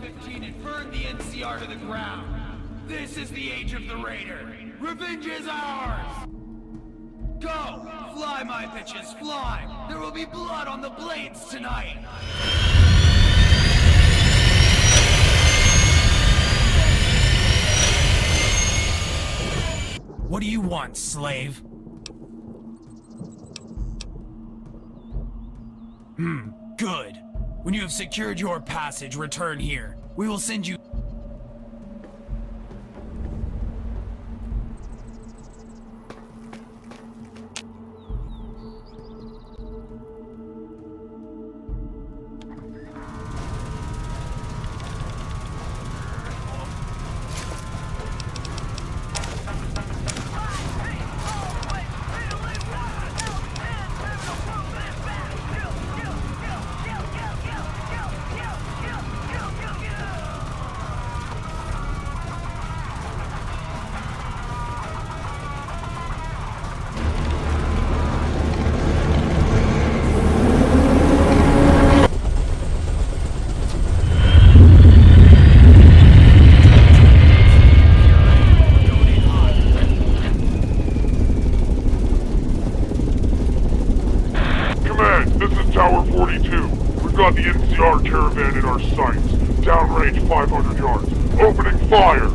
15 and burn the NCR to the ground. This is the age of the Raider. Revenge is ours! Go! Fly, my bitches, fly! There will be blood on the blades tonight! What do you want, slave? Good. When you have secured your passage, return here. We will send you... got the NCR caravan in our sights. Downrange 500 yards. Opening fire!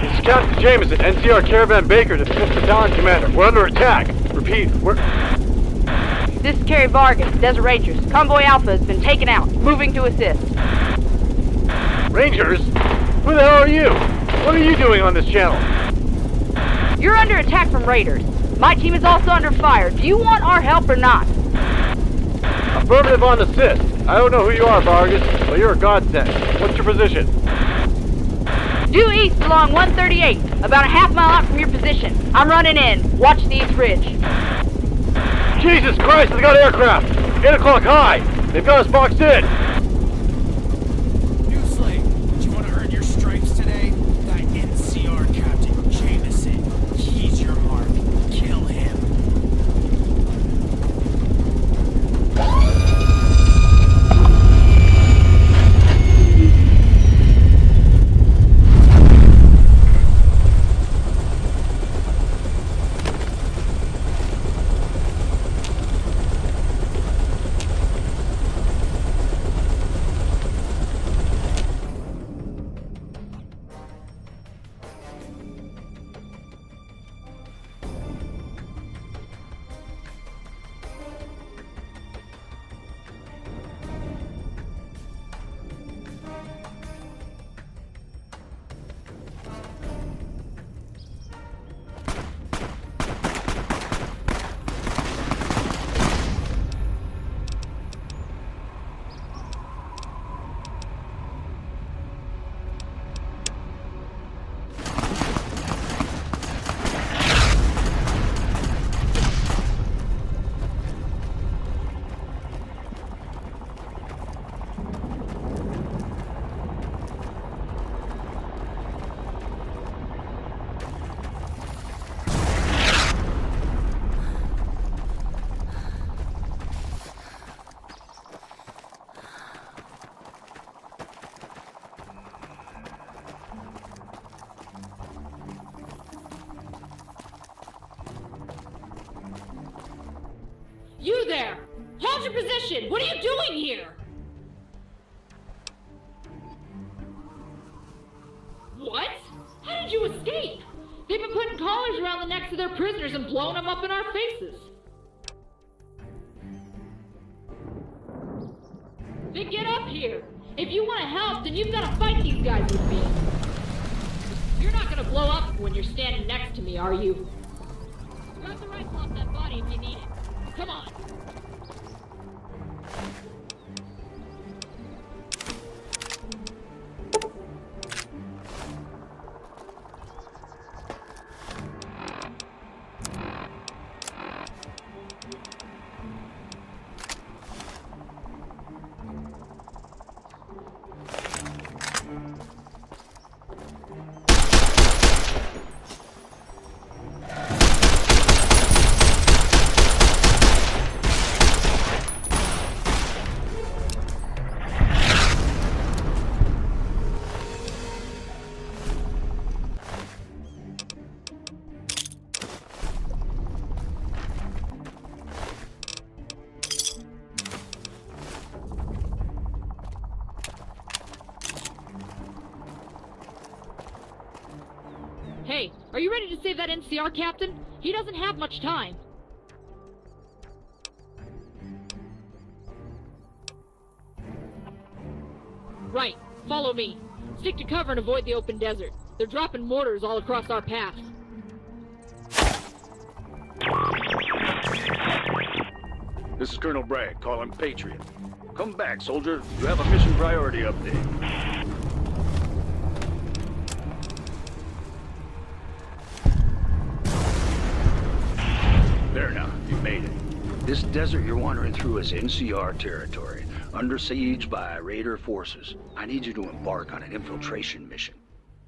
This is Captain Jameson, NCR Caravan Baker, the 5th Battalion Commander. We're under attack. Repeat, we're... This is Carrie Vargas, Desert Rangers. Convoy Alpha has been taken out. Moving to assist. Rangers? Who the hell are you? What are you doing on this channel? You're under attack from Raiders. My team is also under fire. Do you want our help or not? Affirmative on assist. I don't know who you are, Vargas, but you're a godsend. What's your position? Due east along 138, about a half-mile out from your position. I'm running in. Watch the east ridge. Jesus Christ, they got aircraft! 8 o'clock high! They've got us boxed in! New slave, do you want to earn your stripes today? That NCR Captain Jameson, he's your mark. Kill him. You there! Hold your position! What are you doing here? What? How did you escape? They've been putting collars around the necks of their prisoners and blowing them up in our faces. Then get up here! If you want to help, then you've got to fight these guys with me. You're not gonna blow up when you're standing next to me, are you? Grab the rifle off that body if you need it. Come on! Hey, are you ready to save that NCR captain? He doesn't have much time. Right, follow me. Stick to cover and avoid the open desert. They're dropping mortars all across our path. This is Colonel Bragg, calling Patriot. Come back, soldier. You have a mission priority update. There now, you made it. This desert you're wandering through is NCR territory, under siege by Raider forces. I need you to embark on an infiltration mission.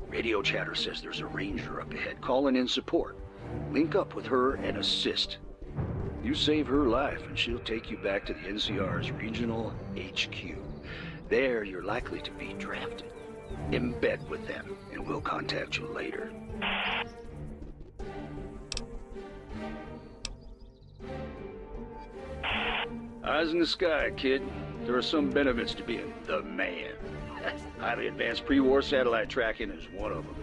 Radio chatter says there's a ranger up ahead calling in support. Link up with her and assist. You save her life and she'll take you back to the NCR's regional HQ. There you're likely to be drafted. Embed with them and we'll contact you later. Eyes in the sky, kid. There are some benefits to being the man. Highly advanced pre-war satellite tracking is one of them.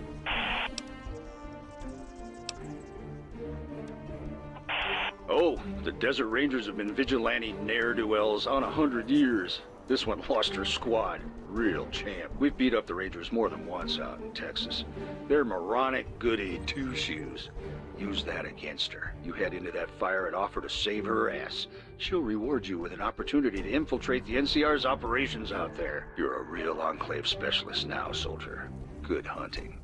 Oh, the Desert Rangers have been vigilante ne'er-do-wells on 100 years. This one lost her squad. Real champ. We've beat up the Rangers more than once out in Texas. They're moronic goody two-shoes. Use that against her. You head into that fire and offer to save her ass. She'll reward you with an opportunity to infiltrate the NCR's operations out there. You're a real Enclave specialist now, soldier. Good hunting.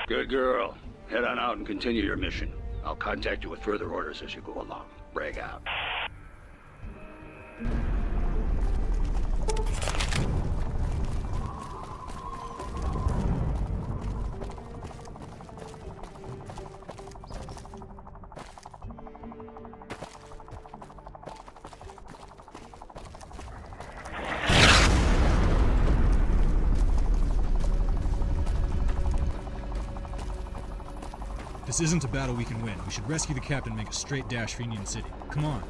Good girl. Head on out and continue your mission. I'll contact you with further orders as you go along. Brag out. This isn't a battle we can win. We should rescue the captain and make a straight dash for Union City. Come on.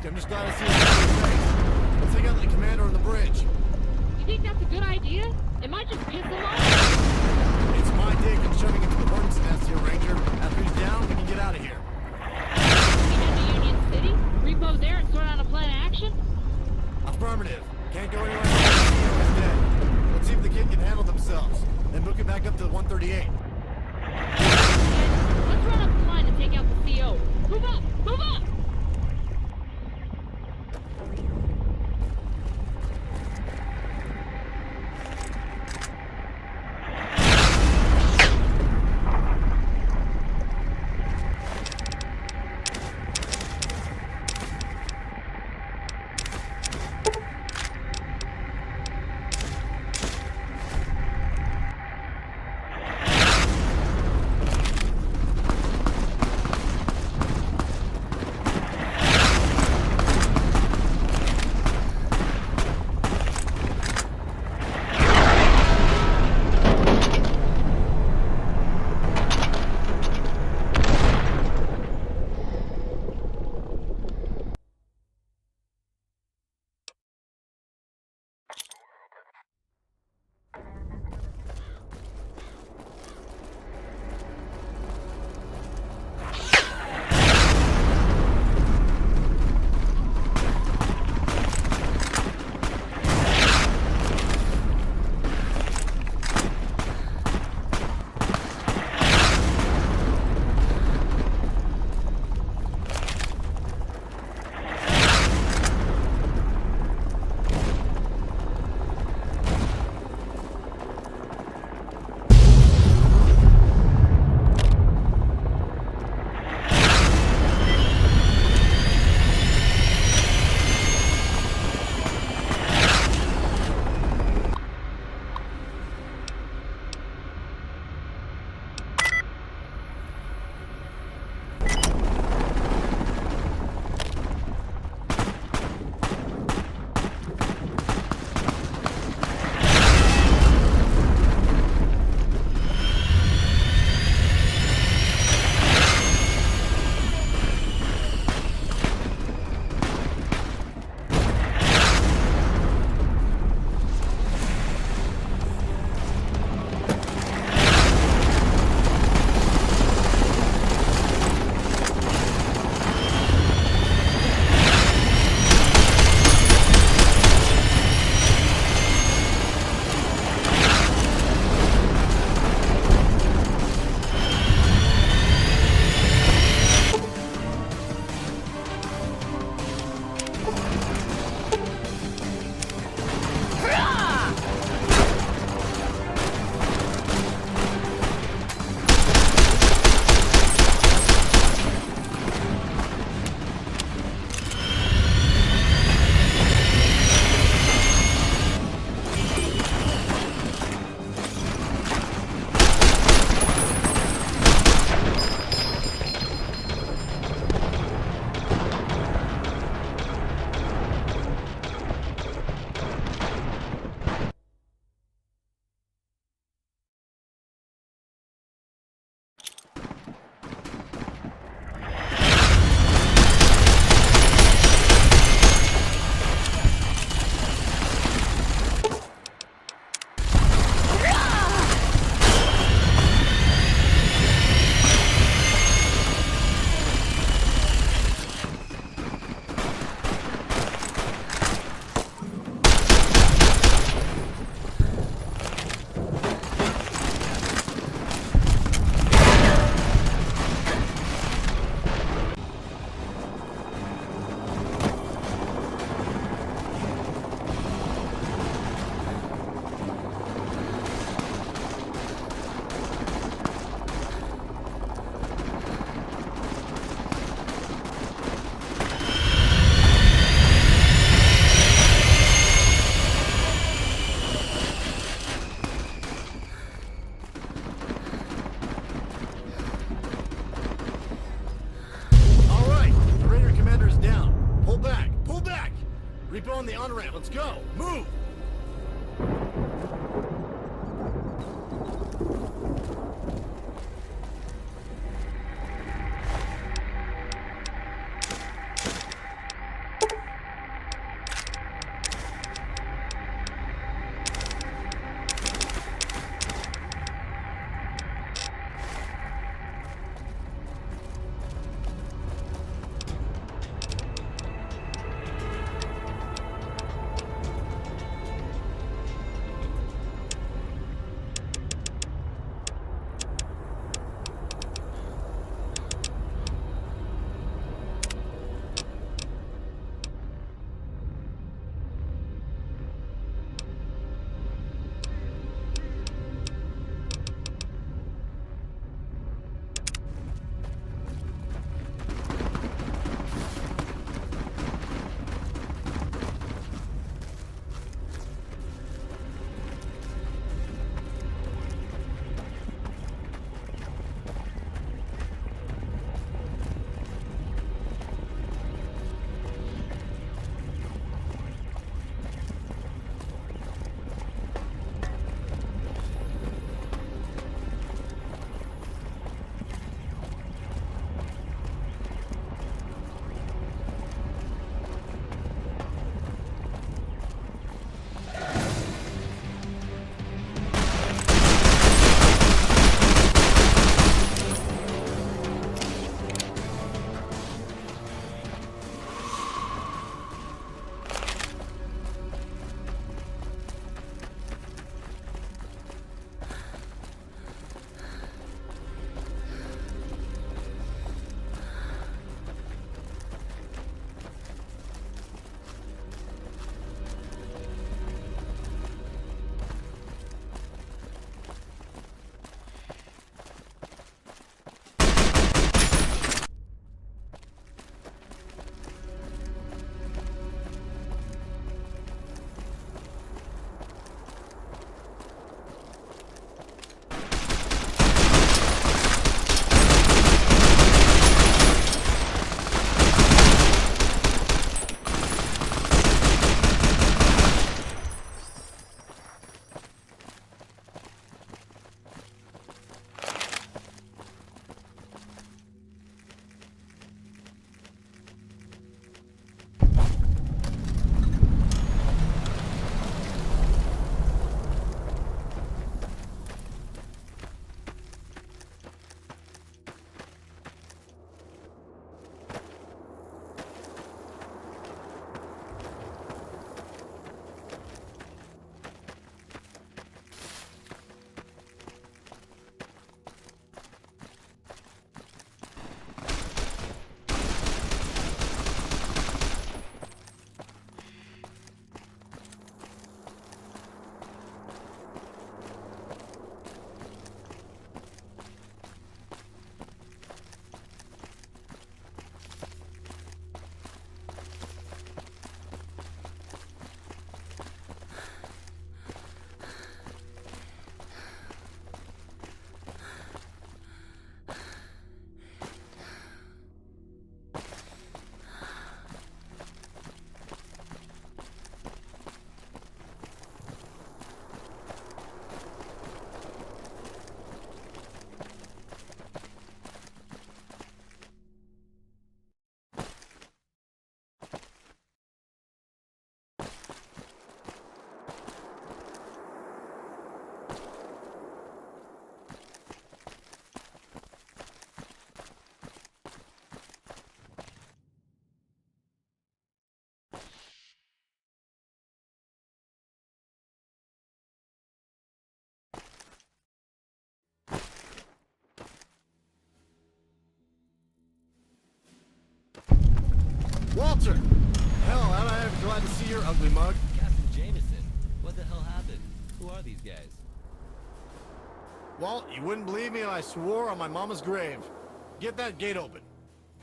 I'm just glad I see you. Let's take out the commander on the bridge. You think that's a good idea? It might just piss him off. It's my dick and shoving into the hornet's nest here, Ranger. After he's down, we can get out of here. We head to Union City, repo there, and sort out a plan of action? Affirmative. Can't go anywhere until the CO is dead. Let's see if the kid can handle themselves. Then book it back up to the 138. Let's run up the line and take out the CO. Move up! Move up! on-ramp. Let's go. Move! Walter! Hell, I'm ever glad to see your ugly mug. Captain Jameson, what the hell happened? Who are these guys? Walt, you wouldn't believe me if I swore on my mama's grave. Get that gate open.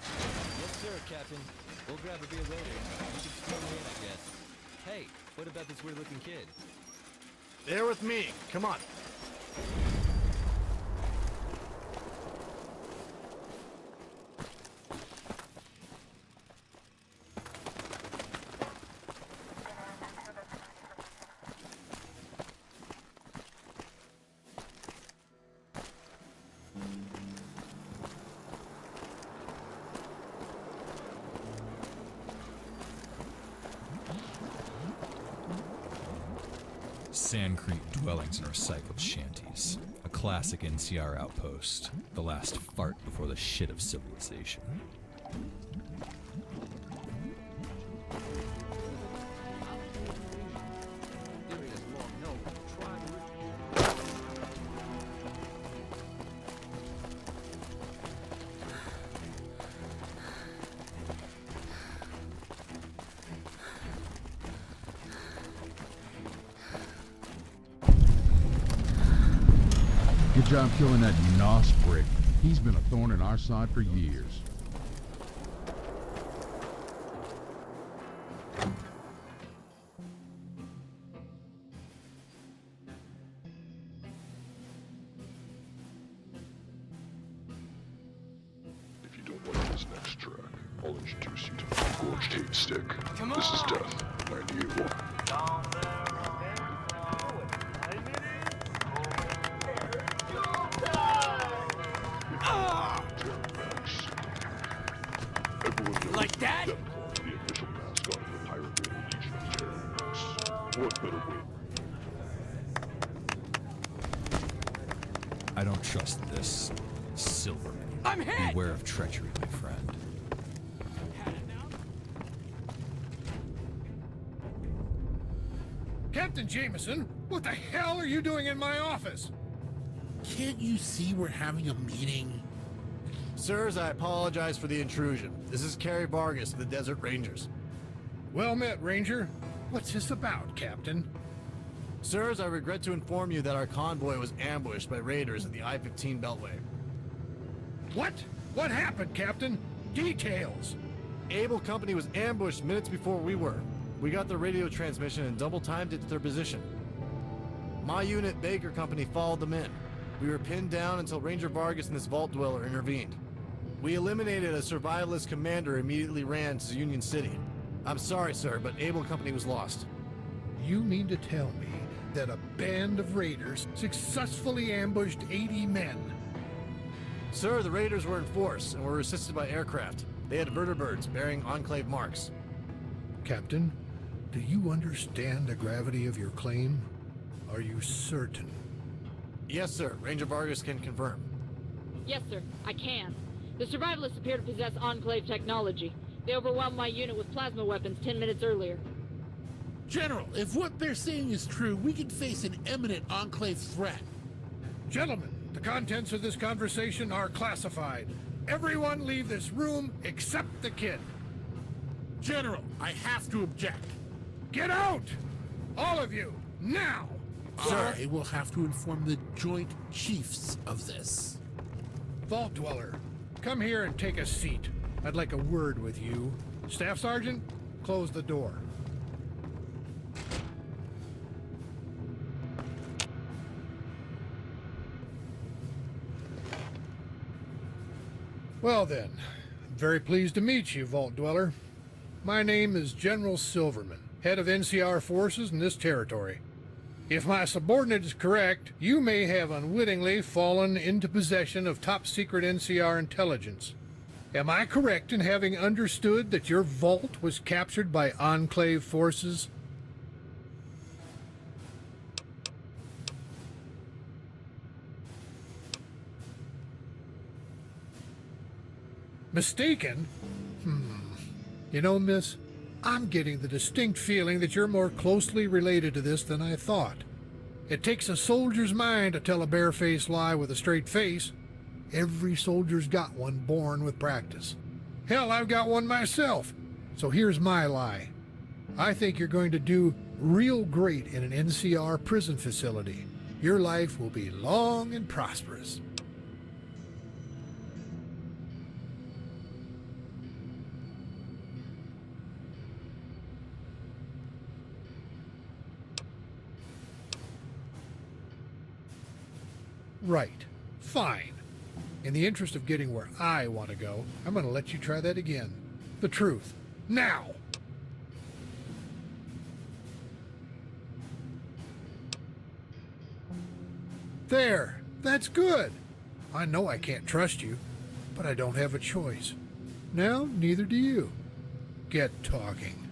Yes, sir, Captain. We'll grab a beer later. You can throw me in, I guess. Hey, what about this weird-looking kid? They're with me. Come on. Sandcrete dwellings and recycled shanties. A classic NCR outpost. The last fart before the shit of civilization. Good job killing that nos prick. He's been a thorn in our side for years. If you don't like this next track, I'll introduce you to the Gorged Hate Stick. This is Death, 98-1. Like that? The official mascot of the Pirate Raid Legion of Terror. What better way? I don't trust this Silverman. I'm hit! Beware of treachery, my friend. Captain Jameson, what the hell are you doing in my office? Can't you see we're having a meeting? Sirs, I apologize for the intrusion. This is Carrie Vargas of the Desert Rangers. Well met, Ranger. What's this about, Captain? Sirs, I regret to inform you that our convoy was ambushed by raiders at the I-15 Beltway. What? What happened, Captain? Details. Able Company was ambushed minutes before we were. We got the radio transmission and double-timed it to their position. My unit, Baker Company, followed them in. We were pinned down until Ranger Vargas and this Vault Dweller intervened. We eliminated a survivalist commander immediately ran to Union City. I'm sorry, sir, but Able Company was lost. You mean to tell me that a band of raiders successfully ambushed 80 men? Sir, the raiders were in force and were assisted by aircraft. They had vertibirds bearing Enclave marks. Captain, do you understand the gravity of your claim? Are you certain? Yes, sir. Ranger Vargas can confirm. Yes, sir, I can. The survivalists appear to possess Enclave technology. They overwhelmed my unit with plasma weapons 10 minutes earlier. General, if what they're saying is true, we could face an imminent Enclave threat. Gentlemen, the contents of this conversation are classified. Everyone leave this room except the kid. General, I have to object. Get out! All of you, now! Sir, I will have to inform the Joint Chiefs of this. Vault Dweller, come here and take a seat. I'd like a word with you. Staff Sergeant, close the door. Well then, I'm very pleased to meet you, Vault Dweller. My name is General Silverman, head of NCR forces in this territory. If my subordinate is correct, you may have unwittingly fallen into possession of top-secret NCR intelligence. Am I correct in having understood that your vault was captured by Enclave forces? Mistaken? You know, miss, I'm getting the distinct feeling that you're more closely related to this than I thought. It takes a soldier's mind to tell a barefaced lie with a straight face. Every soldier's got one born with practice. Hell, I've got one myself. So here's my lie. I think you're going to do real great in an NCR prison facility. Your life will be long and prosperous. Right. Fine. In the interest of getting where I want to go, I'm going to let you try that again. The truth. Now! There. That's good. I know I can't trust you, but I don't have a choice. Now, neither do you. Get talking.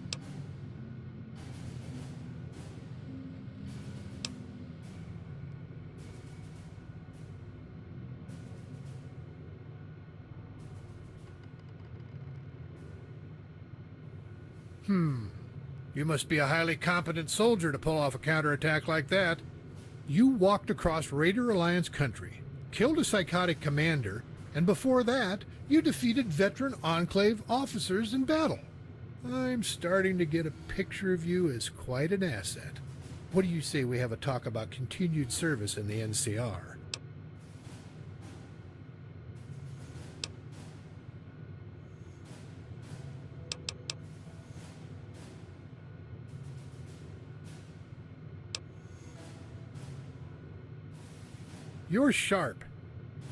You must be a highly competent soldier to pull off a counterattack like that. You walked across Raider Alliance country, killed a psychotic commander, and before that, you defeated veteran Enclave officers in battle. I'm starting to get a picture of you as quite an asset. What do you say we have a talk about continued service in the NCR? You're sharp.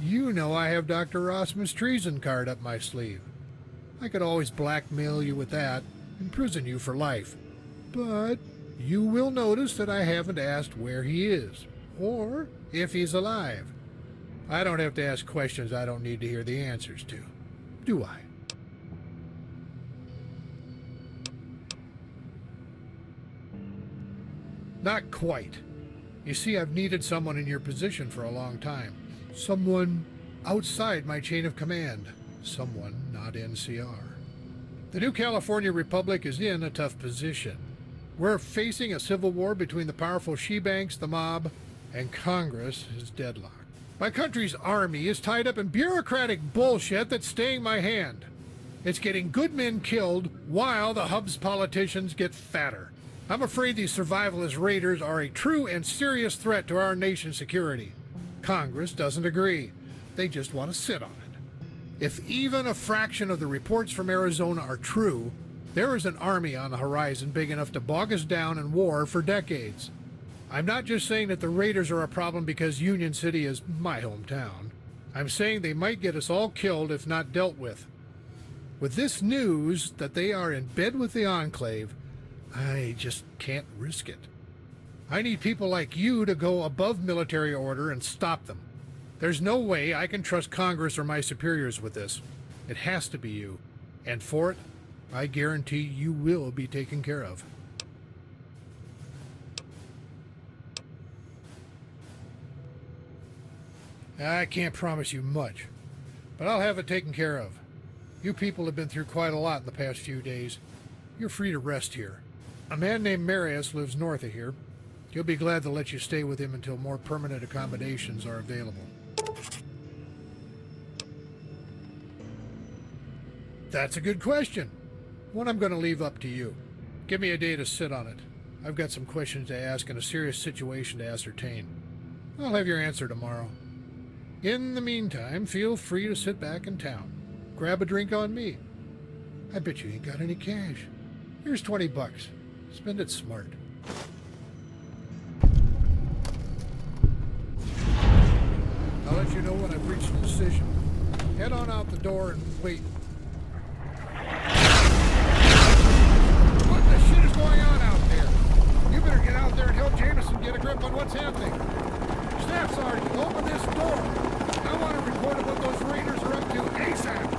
You know I have Dr. Rossman's treason card up my sleeve. I could always blackmail you with that, imprison you for life. But you will notice that I haven't asked where he is, or if he's alive. I don't have to ask questions I don't need to hear the answers to, do I? Not quite. You see, I've needed someone in your position for a long time. Someone outside my chain of command. Someone not NCR. The New California Republic is in a tough position. We're facing a civil war between the powerful she-banks, the mob, and Congress is deadlocked. My country's army is tied up in bureaucratic bullshit that's staying my hand. It's getting good men killed while the hub's politicians get fatter. I'm afraid these survivalist raiders are a true and serious threat to our nation's security. Congress doesn't agree. They just want to sit on it. If even a fraction of the reports from Arizona are true, there is an army on the horizon big enough to bog us down in war for decades. I'm not just saying that the raiders are a problem because Union City is my hometown. I'm saying they might get us all killed if not dealt with. With this news that they are in bed with the Enclave, I just can't risk it. I need people like you to go above military order and stop them. There's no way I can trust Congress or my superiors with this. It has to be you. And for it, I guarantee you will be taken care of. I can't promise you much, but I'll have it taken care of. You people have been through quite a lot in the past few days. You're free to rest here. A man named Marius lives north of here. He'll be glad to let you stay with him until more permanent accommodations are available. That's a good question. One I'm going to leave up to you. Give me a day to sit on it. I've got some questions to ask and a serious situation to ascertain. I'll have your answer tomorrow. In the meantime, feel free to sit back in town. Grab a drink on me. I bet you ain't got any cash. Here's $20. Spend it smart. I'll let you know when I've reached a decision. Head on out the door and wait. What the shit is going on out there? You better get out there and help Jameson get a grip on what's happening. Staff Sergeant, open this door. I want to report on what those raiders are up to ASAP.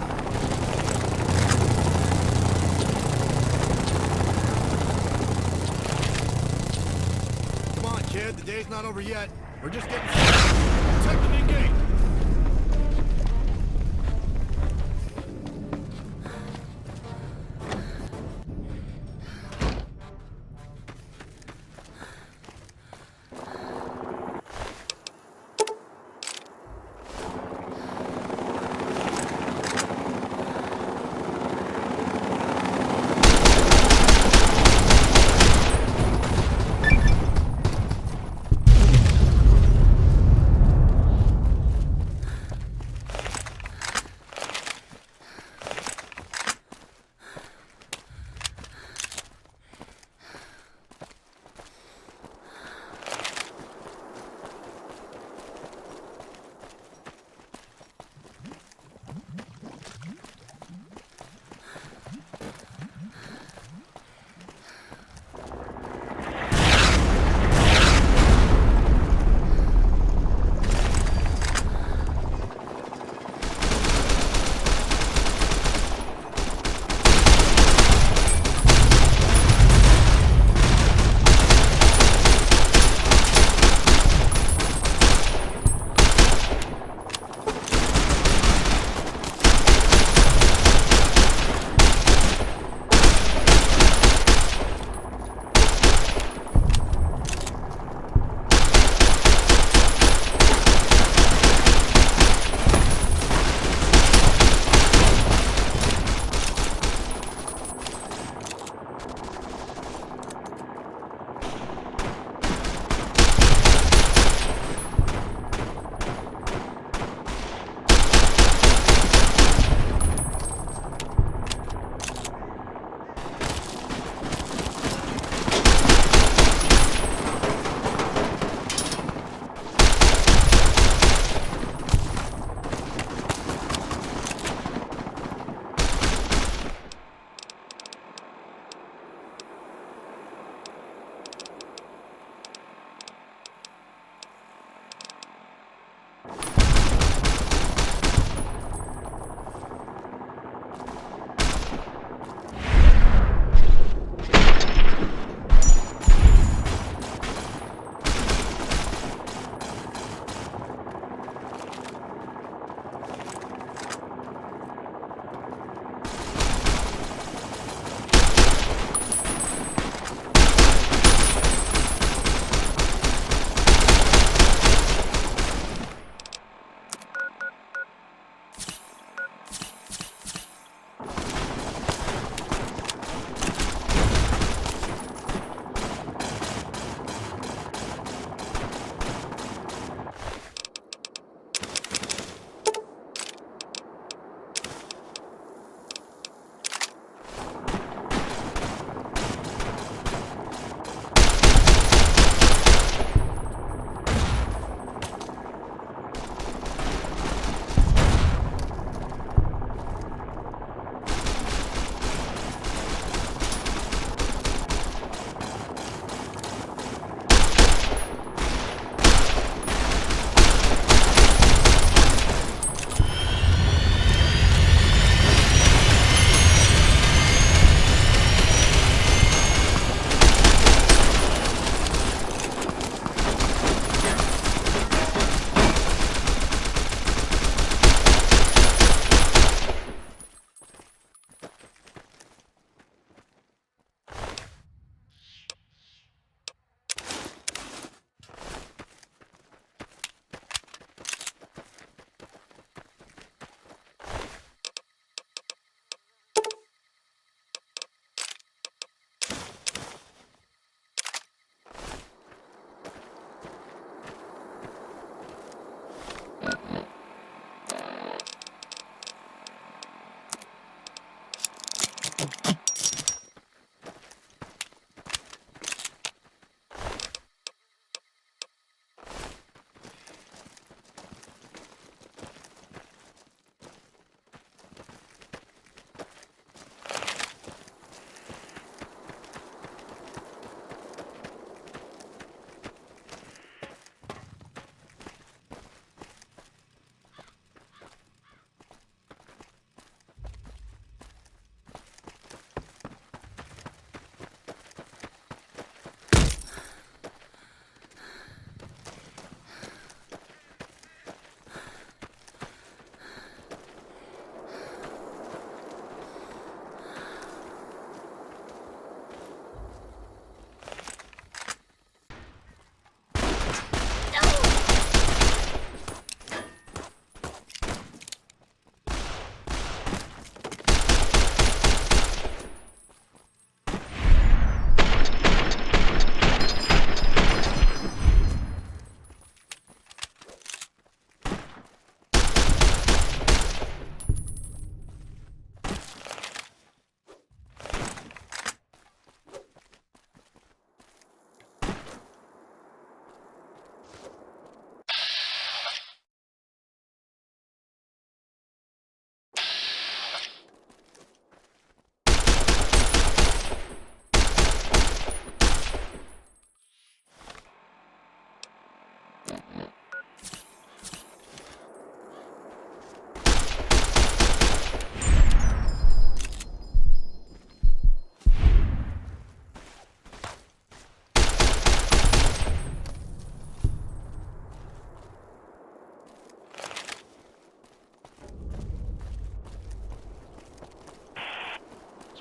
Kid, the day's not over yet. We're just getting started. Protect the main gate.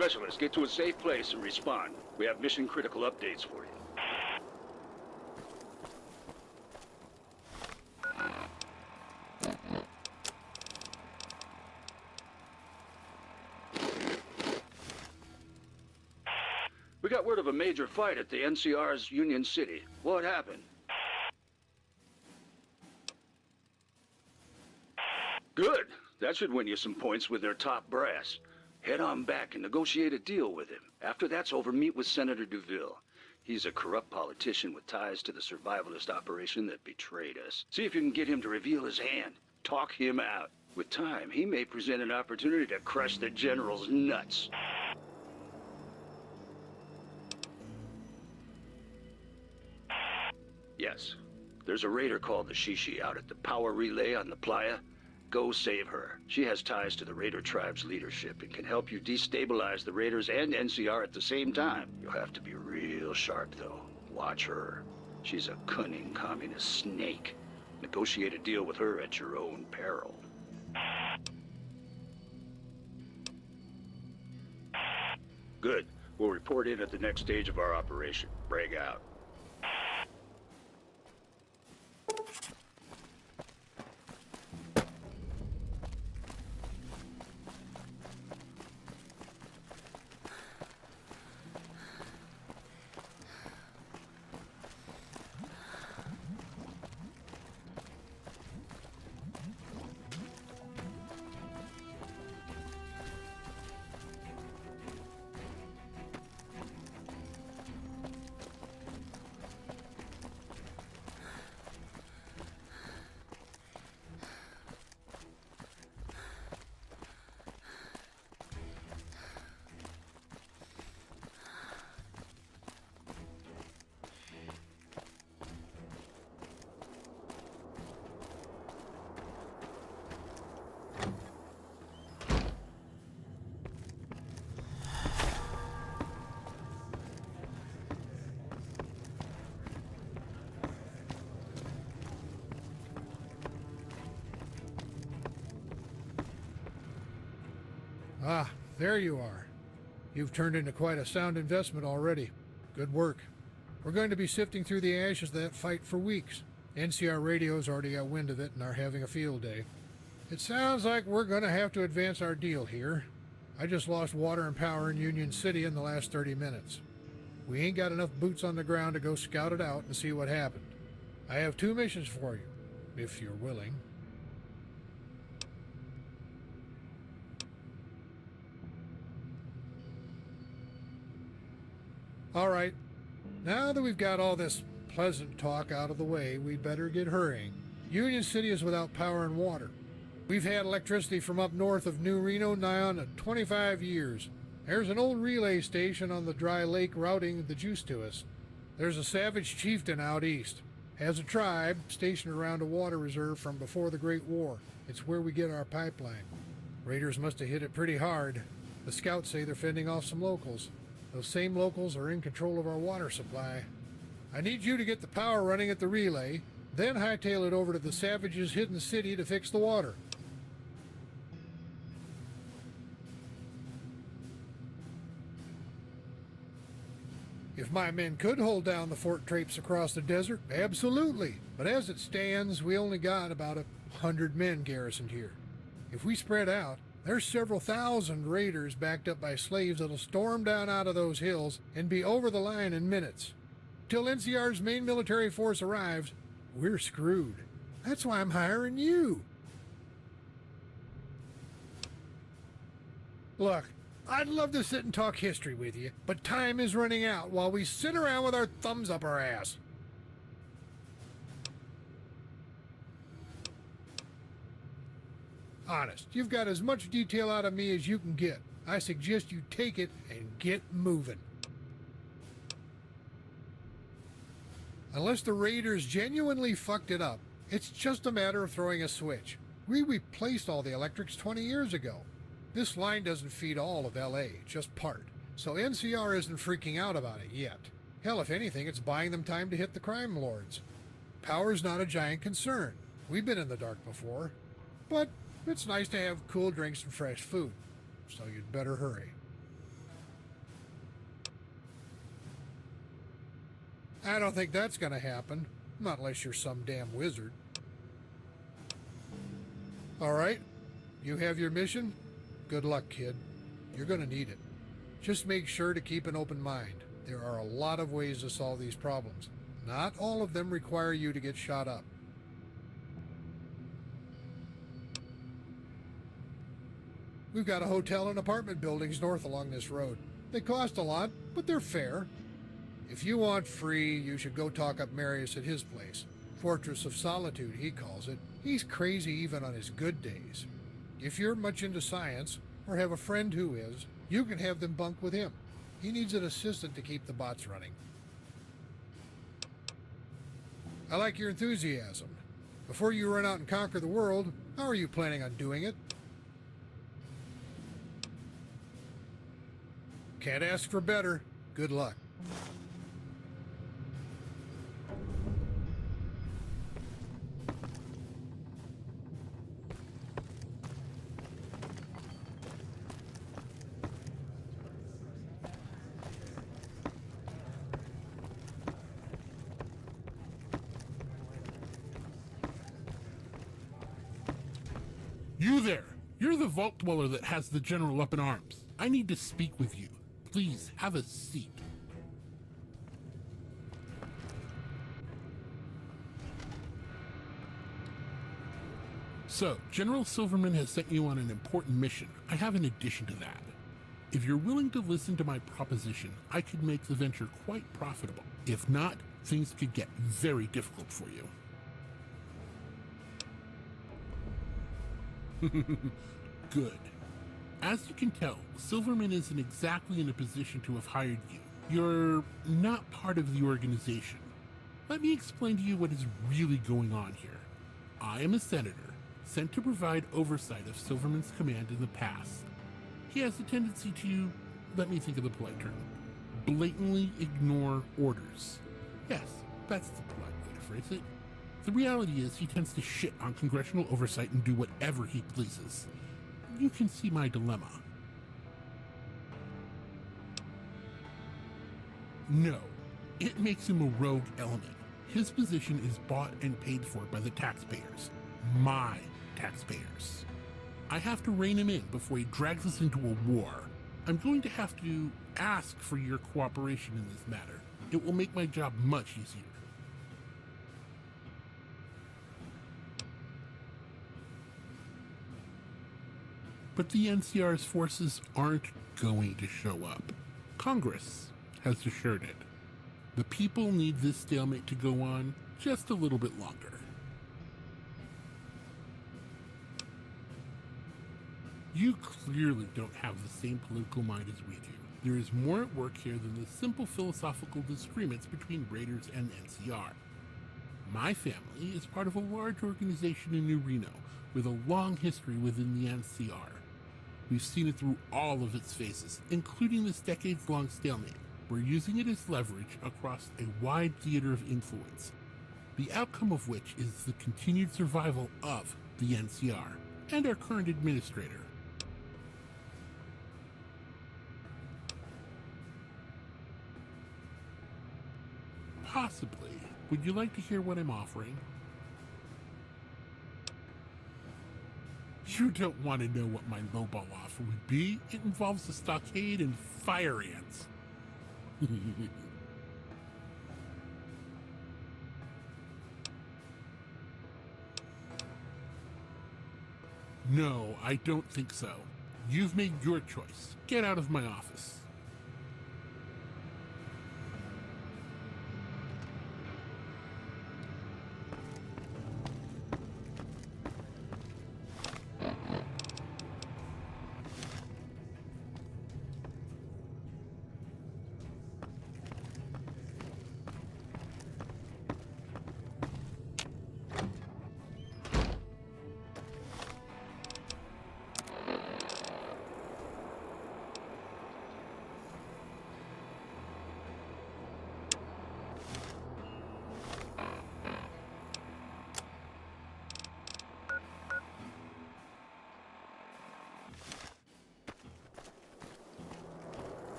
Specialist, get to a safe place and respond. We have mission-critical updates for you. We got word of a major fight at the NCR's Union City. What happened? Good. That should win you some points with their top brass. Head on back and negotiate a deal with him. After that's over, meet with Senator Duville. He's a corrupt politician with ties to the survivalist operation that betrayed us. See if you can get him to reveal his hand. Talk him out. With time, he may present an opportunity to crush the General's nuts. Yes. There's a raider called the Shishi out at the power relay on the playa. Go save her. She has ties to the Raider tribe's leadership and can help you destabilize the Raiders and NCR at the same time. You'll have to be real sharp, though. Watch her. She's a cunning communist snake. Negotiate a deal with her at your own peril. Good. We'll report in at the next stage of our operation. Break out. Ah, there you are. You've turned into quite a sound investment already. Good work. We're going to be sifting through the ashes of that fight for weeks. NCR radio's already got wind of it and are having a field day. It sounds like we're going to have to advance our deal here. I just lost water and power in Union City in the last 30 minutes. We ain't got enough boots on the ground to go scout it out and see what happened. I have 2 missions for you, if you're willing. All right, now that we've got all this pleasant talk out of the way, we'd better get hurrying. Union City is without power and water. We've had electricity from up north of New Reno nigh on to 25 years. There's an old relay station on the dry lake routing the juice to us. There's a savage chieftain out east. Has a tribe stationed around a water reserve from before the Great War. It's where we get our pipeline. Raiders must have hit it pretty hard. The scouts say they're fending off some locals. Those same locals are in control of our water supply. I need you to get the power running at the relay, then hightail it over to the Savages' hidden city to fix the water. If my men could hold down the fort traps across the desert, absolutely. But as it stands, we only got about 100 men garrisoned here. If we spread out, there's several thousand raiders backed up by slaves that'll storm down out of those hills and be over the line in minutes. Till NCR's main military force arrives, we're screwed. That's why I'm hiring you. Look, I'd love to sit and talk history with you, but time is running out while we sit around with our thumbs up our ass. Honest, you've got as much detail out of me as you can get. I suggest you take it and get moving. Unless the Raiders genuinely fucked it up, it's just a matter of throwing a switch. We replaced all the electrics 20 years ago. This line doesn't feed all of LA, just part. So NCR isn't freaking out about it yet. Hell, if anything, it's buying them time to hit the crime lords. Power's not a giant concern. We've been in the dark before. But it's nice to have cool drinks and fresh food. So you'd better hurry. I don't think that's gonna happen. Not unless you're some damn wizard. Alright, you have your mission? Good luck, kid. You're gonna need it. Just make sure to keep an open mind. There are a lot of ways to solve these problems. Not all of them require you to get shot up. We've got a hotel and apartment buildings north along this road. They cost a lot, but they're fair. If you want free, you should go talk up Marius at his place. Fortress of Solitude, he calls it. He's crazy even on his good days. If you're much into science, or have a friend who is, you can have them bunk with him. He needs an assistant to keep the bots running. I like your enthusiasm. Before you run out and conquer the world, how are you planning on doing it? Can't ask for better. Good luck. You there! You're the vault dweller that has the general up in arms. I need to speak with you. Please, have a seat. So, General Silverman has sent you on an important mission. I have an addition to that. If you're willing to listen to my proposition, I could make the venture quite profitable. If not, things could get very difficult for you. Good. As you can tell, Silverman isn't exactly in a position to have hired you. You're not part of the organization. Let me explain to you what is really going on here. I am a senator, sent to provide oversight of Silverman's command in the past. He has a tendency to, let me think of the polite term, blatantly ignore orders. Yes, that's the polite way to phrase it. The reality is he tends to shit on congressional oversight and do whatever he pleases. You can see my dilemma. No, it makes him a rogue element. His position is bought and paid for by the taxpayers. My taxpayers. I have to rein him in before he drags us into a war. I'm going to have to ask for your cooperation in this matter. It will make my job much easier. But the NCR's forces aren't going to show up. Congress has assured it. The people need this stalemate to go on just a little bit longer. You clearly don't have the same political mind as we do. There is more at work here than the simple philosophical disagreements between Raiders and NCR. My family is part of a large organization in New Reno with a long history within the NCR. We've seen it through all of its phases, including this decades-long stalemate. We're using it as leverage across a wide theater of influence, the outcome of which is the continued survival of the NCR and our current administrator. Possibly. Would you like to hear what I'm offering? You don't want to know what my lowball offer would be. It involves a stockade and fire ants. No, I don't think so. You've made your choice. Get out of my office.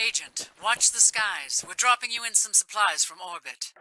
Agent, watch the skies. We're dropping you in some supplies from orbit.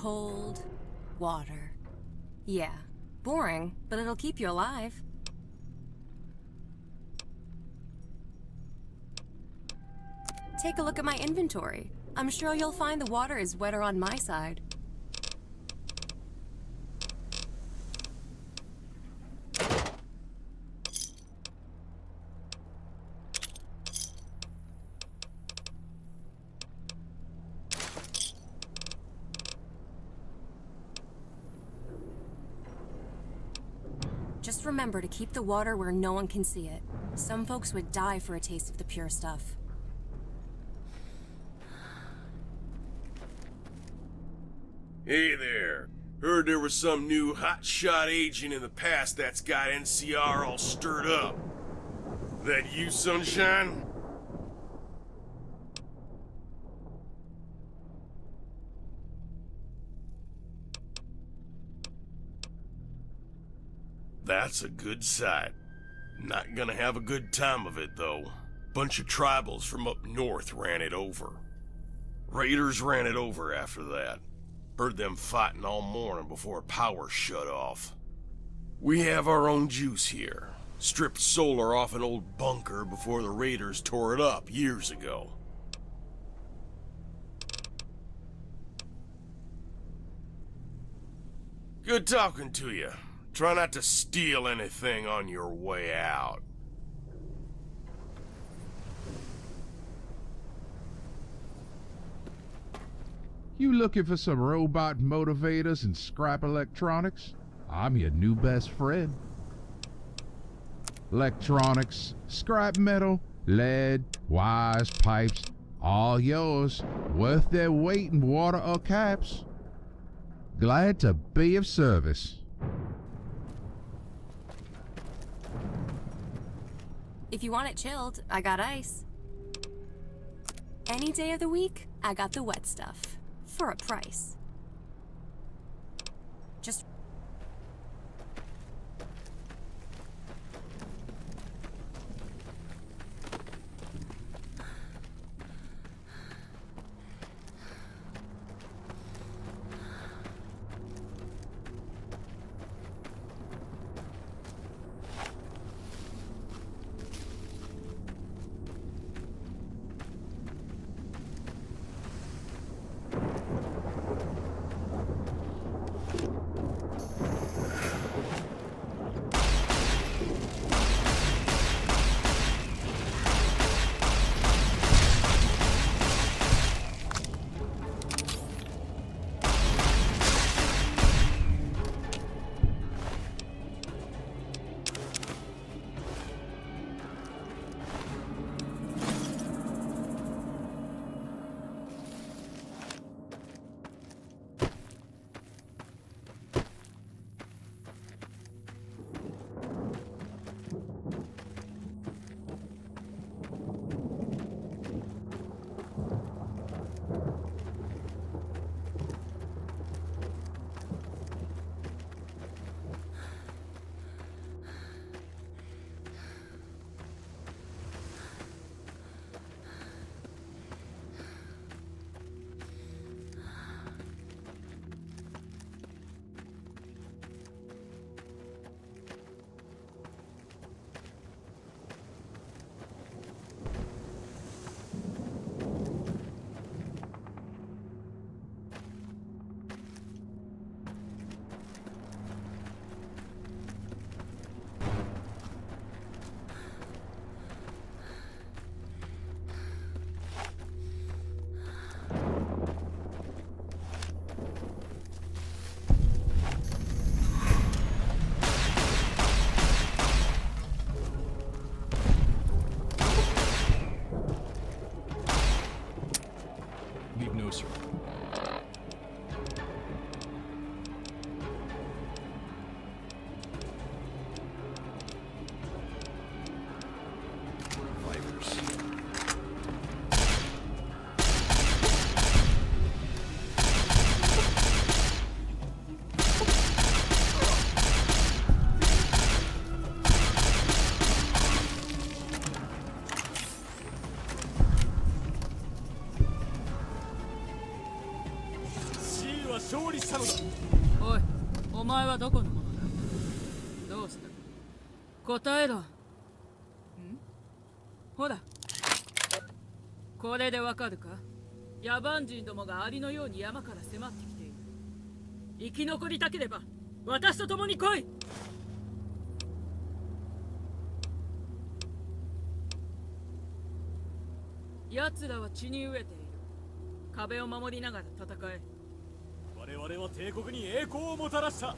Cold water. Yeah, boring, but it'll keep you alive. Take a look at my inventory. I'm sure you'll find the water is wetter on my side. Just remember to keep the water where no one can see it. Some folks would die for a taste of the pure stuff. Hey there. Heard there was some new hotshot agent in the past that's got NCR all stirred up. That you, Sunshine? That's a good sight. Not gonna have a good time of it, though. Bunch of tribals from up north ran it over. Raiders ran it over after that. Heard them fighting all morning before power shut off. We have our own juice here. Stripped solar off an old bunker before the Raiders tore it up years ago. Good talking to you. Try not to steal anything on your way out. You looking for some robot motivators and scrap electronics? I'm your new best friend. Electronics, scrap metal, lead, wires, pipes, all yours, worth their weight in water or caps. Glad to be of service. If you want it chilled, I got ice. Any day of the week, I got the wet stuff. For a price. Just... 勝利したのだ。おい、お前はどこの者だ。どうした。答えろ。ん？ほら、これでわかるか。野蛮人どもがアリのように山から迫ってきている。生き残りたければ私と共に来い。奴らは血に飢えている。壁を守りながら戦え。我々は帝国に栄光をもたらした。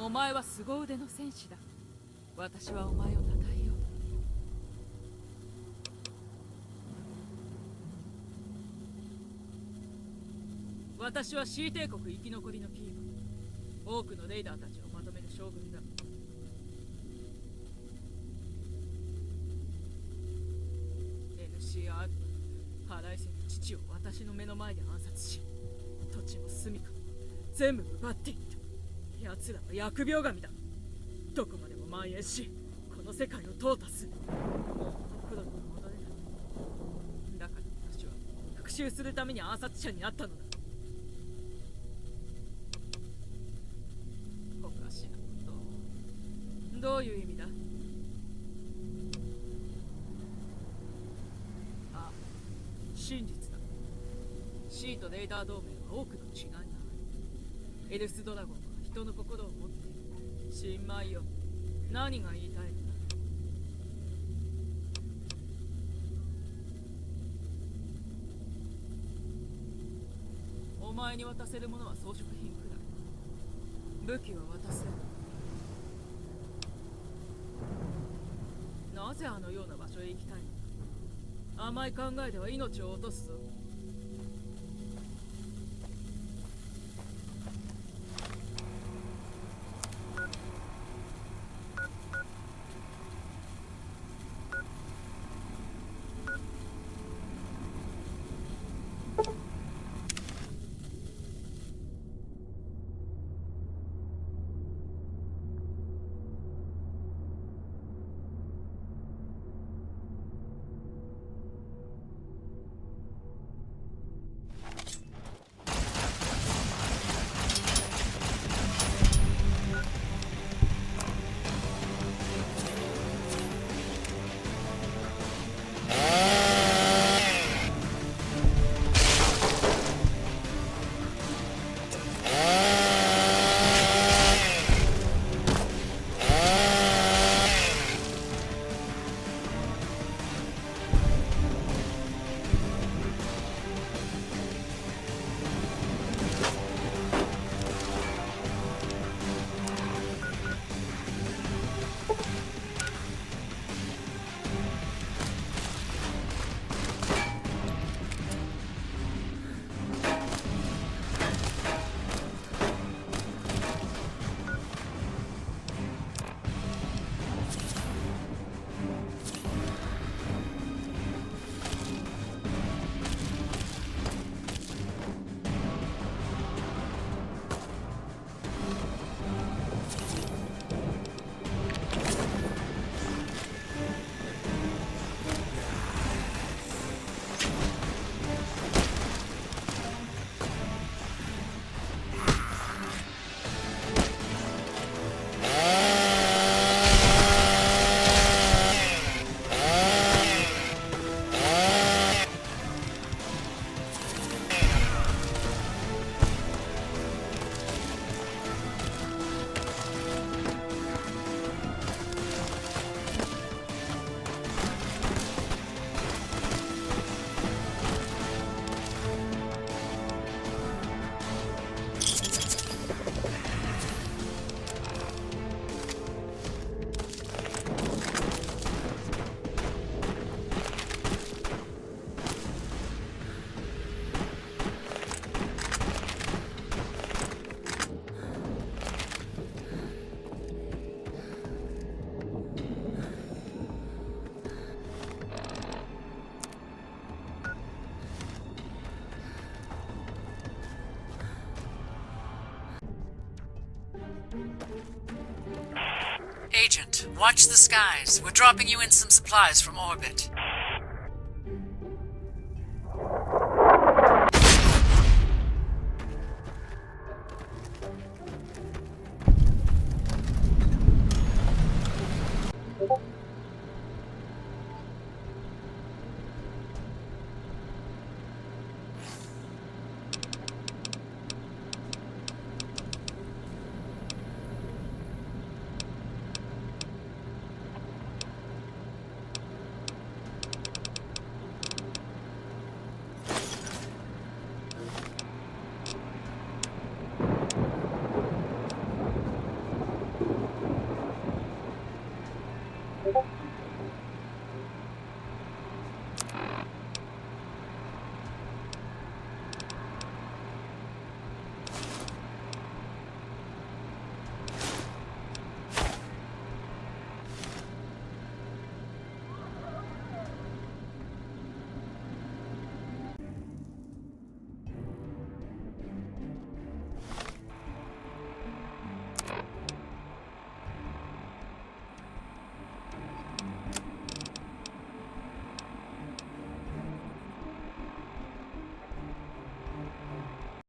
お前は凄腕の戦士だ。私はお前を称えよう。私は C 帝国生き残りのキーマン。多くのレイダーたちをまとめる将軍だ。NCR、パライセンの父を私の目の前で暗殺し、土地も住みか全部奪っていった。奴らは疫病神だ。どこまでも蔓延し、この世界を淘汰する。もう国土には戻れない。だから私は復讐するために暗殺者になったのだ。おかしなこと。どういう意味だ？ああ、真実だ。シーとレーダー同盟は多くの違いがある。エルスドラゴンは人の心を持っている。新米よ、何が言いたいのだ？お前に渡せるものは装飾品くらい。武器は渡せ。なぜあのような場所へ行きたいのだ？甘い考えでは命を落とすぞ。Agent, watch the skies. We're dropping you in some supplies from orbit.